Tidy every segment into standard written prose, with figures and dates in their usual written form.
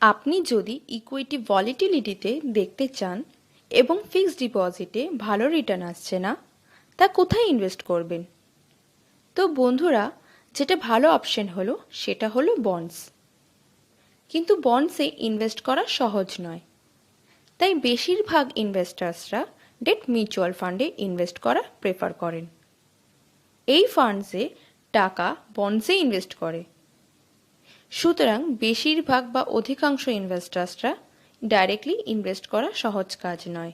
আপনি যদি ইকুইটি ভলিটিলিটিতে দেখতে চান এবং ফিক্সড ডিপোজিটে ভালো রিটার্ন আসছে না, তা কোথায় ইনভেস্ট করবেন? তো বন্ধুরা, যেটা ভালো অপশন হলো সেটা হলো বন্ডস। কিন্তু বন্ডসে ইনভেস্ট করা সহজ নয়, তাই বেশিরভাগ ইনভেস্টার্সরা ডেট মিউচুয়াল ফান্ডে ইনভেস্ট করা প্রেফার করেন। এই ফান্ডসে টাকা বন্ডসে ইনভেস্ট করে। সুতরাং বেশিরভাগ বা অধিকাংশ ইনভেস্টার্সরা ডাইরেক্টলি ইনভেস্ট করা সহজ কাজ নয়।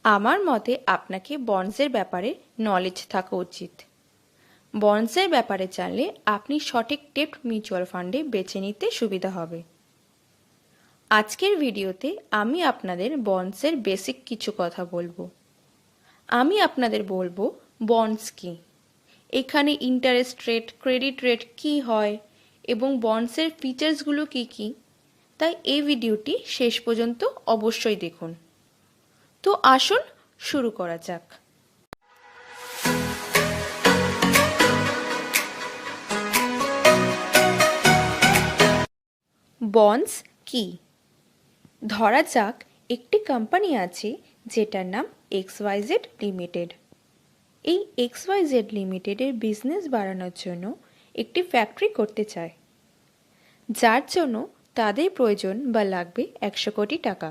আমার মতে আপনাকে বন্ডসের ব্যাপারে নলেজ থাকা উচিত। বন্ডসের ব্যাপারে জানলে আপনি সঠিক ডেট মিউচুয়াল ফান্ডে বেছে নিতে সুবিধা হবে। আজকের ভিডিওতে আমি আপনাদের বন্ডসের বেসিক কিছু কথা বলবো। আমি আপনাদের বলবো বন্ডস কি, এখানে ইন্টারেস্ট রেট, ক্রেডিট রেট কি হয় এবং বন্ডসের ফিচার্সগুলো কি কি। তাই এই ভিডিওটি শেষ পর্যন্ত অবশ্যই দেখুন। তো আসুন শুরু করা যাক। বন্ডস কি? ধরা যাক একটি কোম্পানি আছে যেটার নাম XYZ লিমিটেড। এই XYZ লিমিটেডের বিজনেস বাড়ানোর জন্য একটি ফ্যাক্টরি করতে চায়, যার জন্য তাদের প্রয়োজন বা লাগবে 100 কোটি টাকা।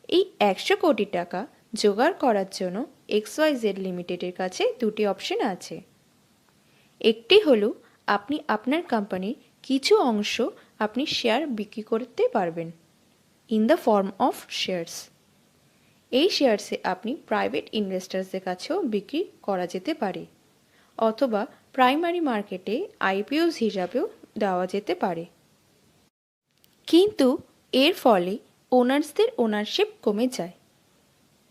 এই 100 কোটি টাকা জোগাড় করার জন্য XYZ লিমিটেডের কাছে দুটি অপশন আছে। একটি হলো আপনি আপনার কোম্পানির কিছু অংশ আপনি শেয়ার বিক্রি করতে পারবেন in the form of shares. এই শেয়ারসে আপনি প্রাইভেট ইনভেস্টার্সদের কাছেও বিক্রি করা যেতে পারে, অথবা প্রাইমারি মার্কেটে IPOs হিসাবেও দেওয়া যেতে পারে। কিন্তু এর ফলে ওনার্সদের ওনারশিপ কমে যায়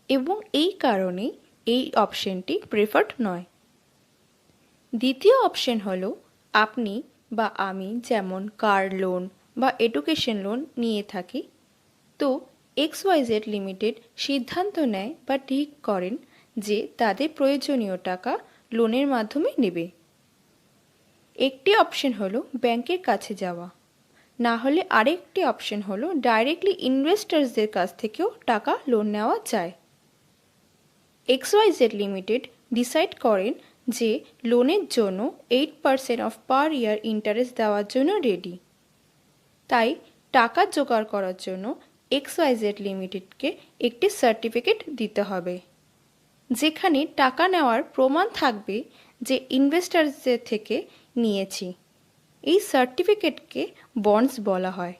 এবং এই কারণে এই অপশনটি প্রেফার্ড নয়। দ্বিতীয় অপশন হলো আপনি বা আমি যেমন কার লোন বা এডুকেশন লোন নিয়ে থাকি, তো XYZ লিমিটেড সিদ্ধান্ত নেয় বা ঠিক করেন যে তাদের প্রয়োজনীয় টাকা লোনের মাধ্যমে নেবে। একটি অপশন হলো ব্যাংকের কাছে যাওয়া, না হলে আরেকটি অপশন হলো ডাইরেক্টলি ইনভেস্টার্সদের কাছ থেকেও টাকা লোন নেওয়া যায়। XYZ লিমিটেড ডিসাইড করেন যে লোনের জন্য 8% অফ পার ইয়ার ইন্টারেস্ট দেওয়ার জন্য রেডি। তাই টাকা জোগাড় করার জন্য XYZ লিমিটেডকে একটি সার্টিফিকেট দিতে হবে, যেখানে টাকা নেওয়ার প্রমাণ থাকবে যে ইনভেস্টার্সদের থেকে নিয়েছি। এই সার্টিফিকেটকে বন্ডস বলা হয়।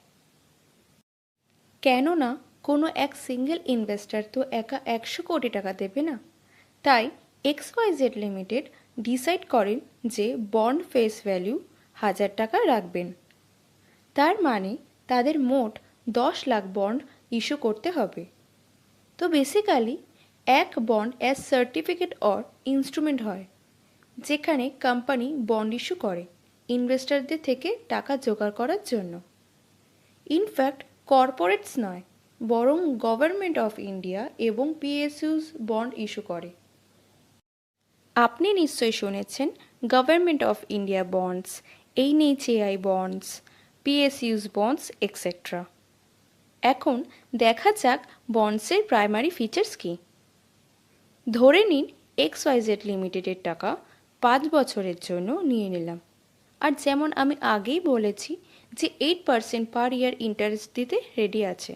কেননা কোনো এক সিঙ্গেল ইনভেস্টার তো একা 100 কোটি টাকা দেবে না, তাই XYZ লিমিটেড ডিসাইড করেন যে বন্ড ফেস ভ্যালু 1000 টাকা রাখবেন। তার মানে তাদের মোট 10 লাখ বন্ড ইস্যু করতে হবে। তো বেসিক্যালি এক bond as certificate or instrument হয়, যেখানে কোম্পানি বন্ড ইস্যু করে ইনভেস্টারদের থেকে টাকা জোগাড় করার জন্য। ইনফ্যাক্ট কর্পোরেটস নয়, বরং গভর্নমেন্ট অফ ইন্ডিয়া এবং PSUs বন্ড ইস্যু করে। আপনি নিশ্চয়ই শুনেছেন government of India bonds, NHAI bonds, PSUs bonds etcetera. এখন দেখা যাক বন্ডসের প্রাইমারি ফিচার্স কী। ধরে নিন XYZ লিমিটেডের টাকা 5 বছরের জন্য নিয়ে নিলাম, আর যেমন আমি আগেই বলেছি যে 8% পার ইয়ার ইন্টারেস্ট দিতে রেডি আছে।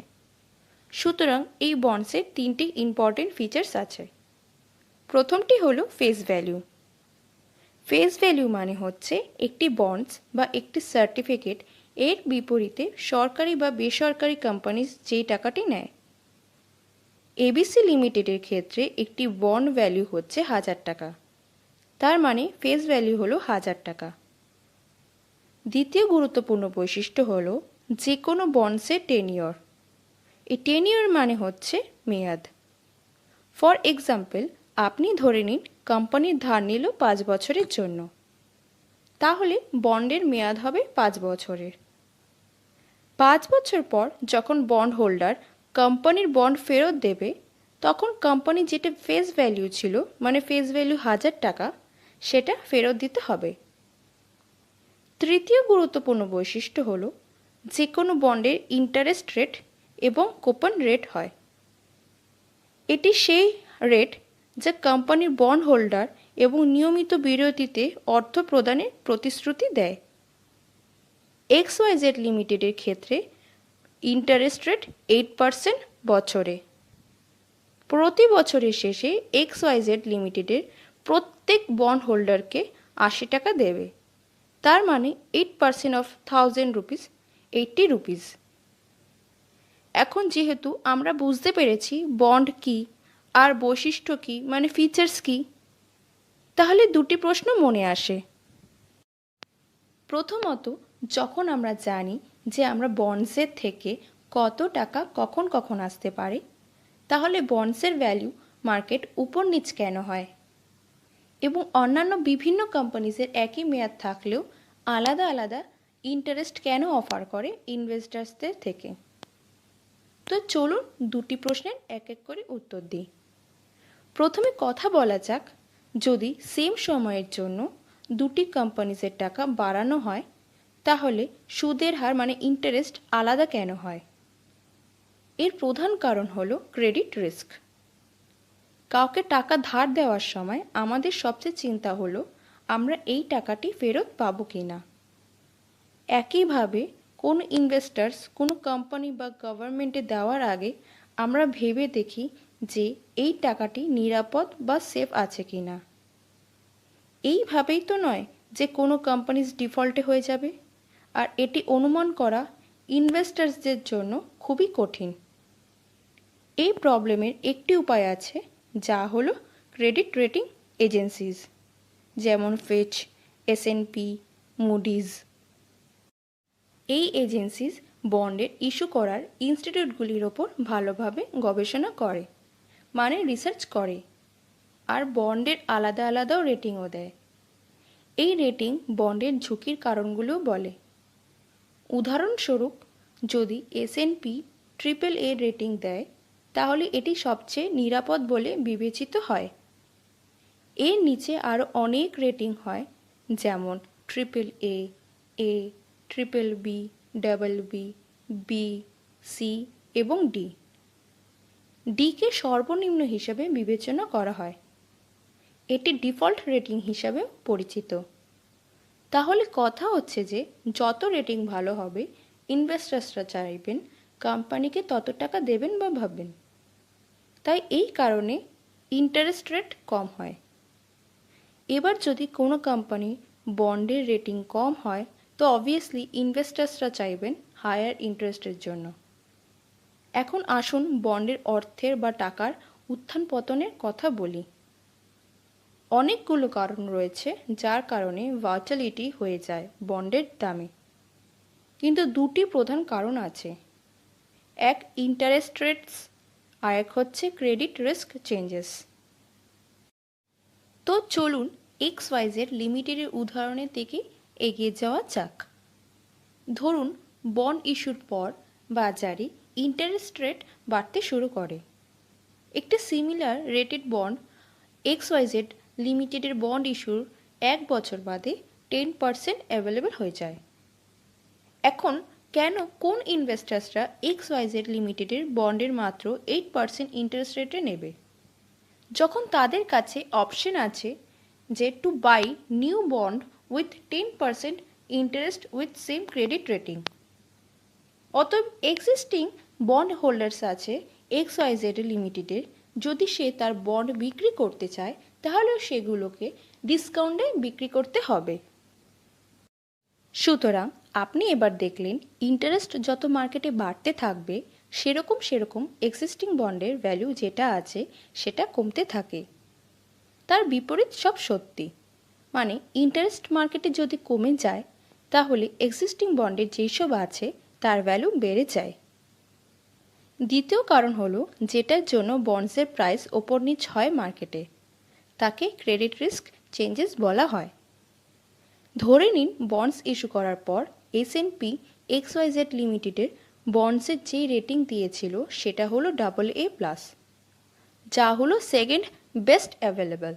সুতরাং এই বন্ডসের 3টি ইম্পর্টেন্ট ফিচার্স আছে। প্রথমটি হলো ফেস ভ্যালু। ফেস ভ্যালু মানে হচ্ছে একটি বন্ডস বা একটি সার্টিফিকেট এর বিপরীতে সরকারি বা বেসরকারি কোম্পানি যেই টাকাটি নেয়। ABC লিমিটেডের ক্ষেত্রে একটি বন্ড ভ্যালু হচ্ছে 1000 টাকা, তার মানে ফেস ভ্যালু হলো 1000 টাকা। দ্বিতীয় গুরুত্বপূর্ণ বৈশিষ্ট্য হলো যে কোনো বন্ডসের টেনিওর। এই টেনিওর মানে হচ্ছে মেয়াদ। ফর এক্সাম্পল, আপনি ধরে নিন কোম্পানির ধার নিল 5 বছরের জন্য, তাহলে বন্ডের মেয়াদ হবে 5 বছরের। 5 বছর পর যখন বন্ড হোল্ডার কোম্পানির বন্ড ফেরত দেবে, তখন কোম্পানি যেটা ফেস ভ্যালু ছিল, মানে ফেস ভ্যালু 1000 টাকা, সেটা ফেরত দিতে হবে। তৃতীয় গুরুত্বপূর্ণ বৈশিষ্ট্য হলো যে কোনো বন্ডের ইন্টারেস্ট রেট এবং কুপন রেট হয়। এটি সেই রেট যা কোম্পানির বন্ড হোল্ডার এবং নিয়মিত বিরতিতে অর্থ প্রদানের প্রতিশ্রুতি দেয়। XYZ লিমিটেডের ক্ষেত্রে ইন্টারেস্ট রেট 8% বছরে। প্রতি বছরের শেষে XYZ লিমিটেডের প্রত্যেক বন্ড হোল্ডারকে 80 টাকা দেবে। তার মানে 8% অফ 1000 রুপিস 80 রুপিস। এখন যেহেতু আমরা বুঝতে পেরেছি বন্ড কি আর বৈশিষ্ট্য কি মানে ফিচার্স কি, তাহলে দুটি প্রশ্ন মনে আসে। প্রথমত, যখন আমরা জানি যে আমরা বন্ডসের থেকে কত টাকা কখন কখন আসতে পারে, তাহলে বন্ডসের ভ্যালু মার্কেট উপর নিচ কেন হয় এবং অন্যান্য বিভিন্ন কোম্পানিজের একই মেয়াদ থাকলেও আলাদা আলাদা ইন্টারেস্ট কেন অফার করে ইনভেস্টার্সদের থেকে। তো চলুন দুটি প্রশ্নের এক এক করে উত্তর দিই। প্রথমে কথা বলা যাক, যদি সেম সময়ের জন্য দুটি কোম্পানিজের টাকা বাড়ানো হয় তাহলে সুদের হার মানে ইন্টারেস্ট আলাদা কেন হয়। এর প্রধান কারণ হলো ক্রেডিট রিস্ক। কাউকে টাকা ধার দেওয়ার সময় আমাদের সবচেয়ে চিন্তা হলো আমরা এই টাকাটি ফেরত পাবো কিনা। একইভাবে কোনো ইনভেস্টার্স কোনো কোম্পানি বা গভর্নমেন্টে দেওয়ার আগে আমরা ভেবে দেখি যে এই টাকাটি নিরাপদ বা সেফ আছে কিনা। এইভাবেই তো নয় যে কোনো কোম্পানিজ ডিফল্টে হয়ে যাবে, আর এটি অনুমান করা ইনভেস্টার্সদের জন্য খুবই কঠিন। এই প্রবলেমের একটি উপায় আছে, যা হলো ক্রেডিট রেটিং এজেন্সিজ, যেমন ফিচ, S&P, মুডিজ। এই এজেন্সিজ বন্ডের ইস্যু করার ইনস্টিটিউটগুলির ওপর ভালোভাবে গবেষণা করে, মানে রিসার্চ করে, আর বন্ডের আলাদা আলাদাও রেটিংও দেয়। এই রেটিং বন্ডের ঝুঁকির কারণগুলোও বলে। উদাহরণস্বরূপ, যদি S&P AAA রেটিং দেয় তাহলে এটি সবচেয়ে নিরাপদ বলে বিবেচিত হয়। এর নিচে আরও অনেক রেটিং হয়, যেমন AAA, A, BBB, BB, B, C এবং D। ডিকে সর্বনিম্ন হিসাবে বিবেচনা করা হয়। এটি ডিফল্ট রেটিং হিসাবেও পরিচিত। তাহলে কথা হচ্ছে যে যত রেটিং ভালো হবে ইনভেস্টার্সরা চাইবেন কোম্পানিকে তত টাকা দেবেন বা ভাববেন। তাই এই কারণে ইন্টারেস্ট রেট কম হয়। এবার যদি কোনো কোম্পানি বন্ডের রেটিং কম হয় তো অবভিয়াসলি ইনভেস্টার্সরা চাইবেন হায়ার ইন্টারেস্টের জন্য। এখন আসুন বন্ডের অর্থের বা টাকার উত্থান পতনের কথা বলি। অনেকগুলো কারণ রয়েছে যার কারণে ভলাটিলিটি হয়ে যায় বন্ডের দামে, কিন্তু দুটি প্রধান কারণ আছে। এক ইন্টারেস্ট রেটস, আর এক হচ্ছে ক্রেডিট রিস্ক চেঞ্জেস। তো চলুন XYZ লিমিটেডের উদাহরণের দিকে এগিয়ে যাওয়া যাক। ধরুন বন্ড ইস্যুর পর বাজারে ইন্টারেস্ট রেট বাড়তে শুরু করে। একটি সিমিলার রেটেড বন্ড XYZ লিমিটেডের বন্ড ইস্যুর 1 বছর বাদে 10% অ্যাভেলেবল হয়ে যায়। এখন কেন কোন ইনভেস্টার্সরা XYZ লিমিটেডের বন্ডের মাত্র 8% ইন্টারেস্ট রেটে নেবে, যখন তাদের কাছে অপশন আছে যে to buy new bond with 10% interest with same credit rating. অতএব এক্সিস্টিং বন্ড হোল্ডার্স আছে XYZ লিমিটেডের, যদি সে তার বন্ড বিক্রি করতে চায় তাহলে সেগুলোকে ডিসকাউন্টে বিক্রি করতে হবে। সুতরাং আপনি এবার দেখলেন ইন্টারেস্ট যত মার্কেটে বাড়তে থাকবে সেরকম এক্সিস্টিং বন্ডের ভ্যালু যেটা আছে সেটা কমতে থাকে। তার বিপরীত সব সত্যি, মানে ইন্টারেস্ট মার্কেটে যদি কমে যায় তাহলে এক্সিস্টিং বন্ডের যেসব আছে তার ভ্যালু বেড়ে যায়। দ্বিতীয় কারণ হলো যেটার জন্য বন্ডসের প্রাইস ওপর নিচ হয় মার্কেটে, তাকে ক্রেডিট রিস্ক চেঞ্জেস বলা হয়। ধরে নিন বন্ডস ইস্যু করার পর S&P XYZ লিমিটেডের বন্ডসের যে রেটিং দিয়েছিল সেটা হলো AA+, যা হলো সেকেন্ড বেস্ট অ্যাভেলেবল।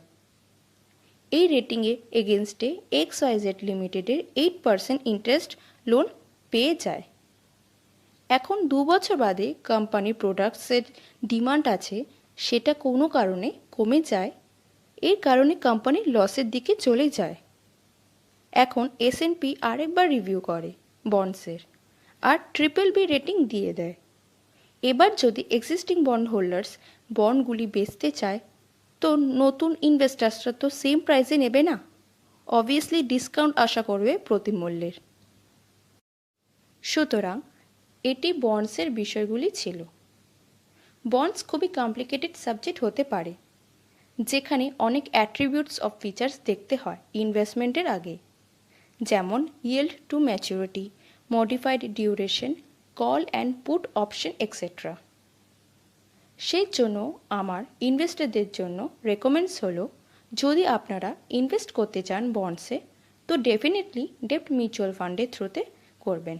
এই রেটিংয়ের এগেনস্টে XYZ লিমিটেডের 8% ইন্টারেস্ট লোন পেয়ে যায়। এখন 2 বছর বাদে কোম্পানির প্রোডাক্টসের ডিমান্ড আছে, সেটা কোনো কারণে কমে যায়, এর কারণে কোম্পানি লসের দিকে চলে যায়। এখন S&P আরেকবার রিভিউ করে বন্ডসের আর BBB রেটিং দিয়ে দেয়। এবার যদি এক্সিস্টিং বন্ড হোল্ডার্স বন্ডগুলি বেচতে চায়, তো নতুন ইনভেস্টার্সরা তো সেম প্রাইসে নেবে না, অবভিয়াসলি ডিসকাউন্ট আশা করবে প্রতিমূল্যের। সুতরাং এটি বন্ডসের বিষয়গুলি ছিল। বন্ডস খুবই কমপ্লিকেটেড সাবজেক্ট হতে পারে, যেখানে অনেক অ্যাট্রিবিউটস অফ ফিচার্স দেখতে হয় ইনভেস্টমেন্টের আগে, যেমন yield to maturity, modified duration, call and put option etcetera. সেই জন্য আমার ইনভেস্টরদের জন্য রেকমেন্ডস হলো, যদি আপনারা ইনভেস্ট করতে চান বন্ডসে, তো ডেফিনেটলি ডেপ্ট মিউচুয়াল ফান্ডের থ্রুতে করবেন।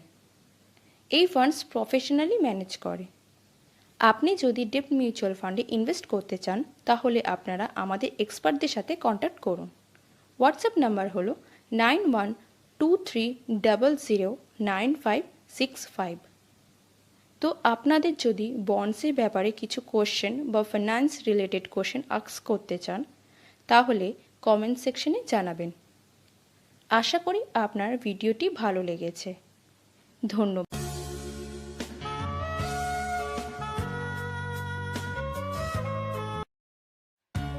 এই ফান্ডস প্রফেশনালি ম্যানেজ করে। আপনি যদি ডেপ্ট মিউচুয়াল ফান্ডে ইনভেস্ট করতে চান, তাহলে আপনারা আমাদের এক্সপার্টদের সাথে কন্ট্যাক্ট করুন। হোয়াটসঅ্যাপ নাম্বার হলো 9123009565। তো আপনাদের যদি বন্ডসের ব্যাপারে কিছু কোশ্চেন বা ফাইন্যান্স রিলেটেড কোশ্চেন আস্ক করতে চান, তাহলে কমেন্ট সেকশনে জানাবেন। আশা করি আপনার ভিডিওটি ভালো লেগেছে। ধন্যবাদ।